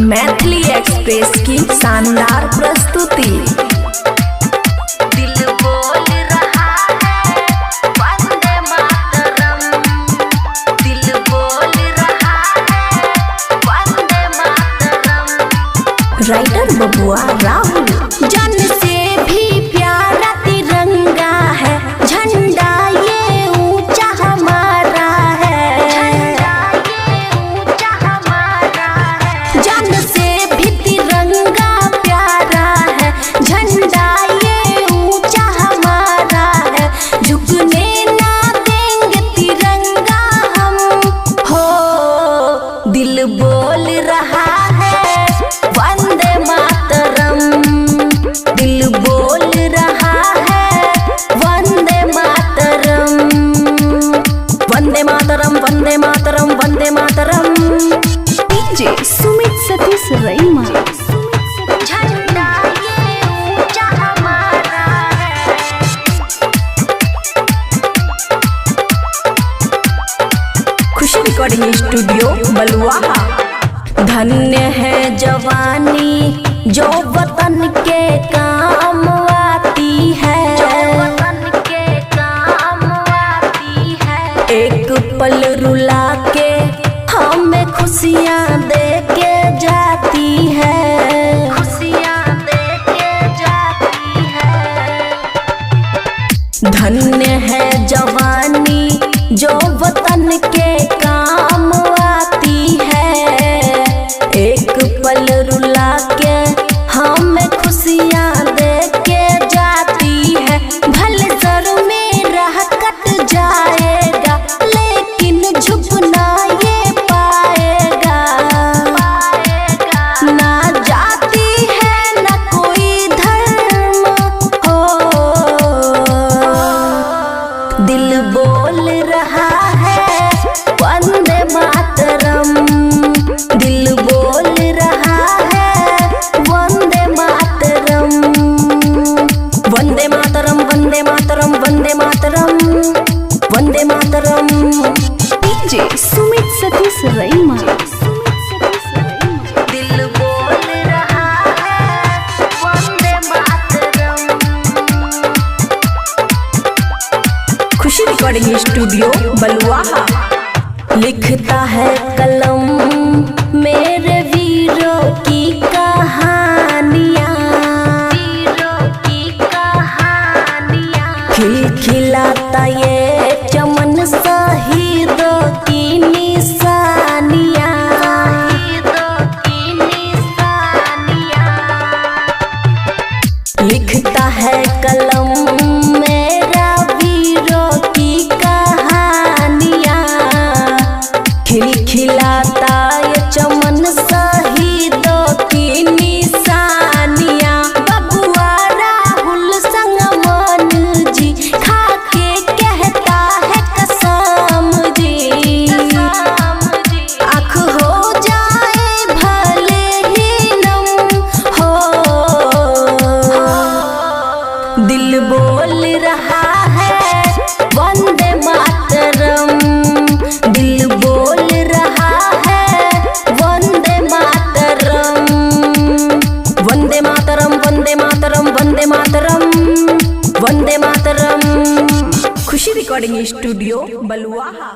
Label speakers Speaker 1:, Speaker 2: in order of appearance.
Speaker 1: Maithili express की शानदार प्रस्तुति।
Speaker 2: दिल बोल रहा है वंदे मातरम, दिल बोल रहा है वंदे मातरम।
Speaker 1: राइटर बबुआ राहुल।
Speaker 2: जन से भी प्यारा तिरंगा है, झंडा ये ऊंचा हमारा है, झंडा ये ऊंचा हमारा है। जन से भी तिरंगा प्यारा है, झंडा ये ऊंचा हमारा है। झुकने ना देंगे तिरंगा हम, हो दिल बोल रहा है वंदे मातरम, दिल बोल रहा है वंदे मातरम। वंदे मातरम वंदे मातरम वंदे मातरम।
Speaker 1: डीजे सुमित सतीश रईमा।
Speaker 2: झंडा ये ऊंचा हमारा है।
Speaker 1: खुशी रिकॉर्डिंग स्टूडियो बलुआहा।
Speaker 2: धन्य है जवानी जो वतन के काम आती है, जो वतन के काम आती है। एक पल रुला के हमें खुशियाँ दे के जाती है, खुशियाँ दे के जाती है। धन्य है जवानी जो वतन के काम आती है। एक पल रुला के हमें खुशियाँ दे के जाती है। भले सर मेरा कट जाएगा लेकिन झुकना ये पाएगा, ना जाती है ना कोई धर्म, हो दिल बोल रहा है वंदे मातरम, दिल बोल रहा है वंदे मातरम। वंदे मातरम वंदे मातरम वंदे मातरम वंदे मातरम।
Speaker 1: डीजे सुमित सतीश रईमा।
Speaker 2: दिल बोल रहा है वंदे मातरम।
Speaker 1: खुशी रिकॉर्डिंग स्टूडियो बलुआहा।
Speaker 2: लिखता है कलम मेरे वीरों की कहानियाँ, वीरों की कहानियाँ। खिलखिलाता ये चमन शहीदों की निशानियाँ, शहीदों की निशानियाँ। लिखता है कलम मेरा वीरों की कहानियाँ। खिलखिलाता ये चमन शहीदों की निशानियाँ। बबुआ राहुल संग मन जी खाके कहता है कसम जी, आँख हो जाए भले ही नम, हो दिल बोल रहा है वंदे मातरम, दिल बोल रहा है वंदे मातरम। वंदे मातरम वंदे मातरम वंदे मातरम वंदे मातरम।
Speaker 1: खुशी रिकॉर्डिंग स्टूडियो बलुआहा।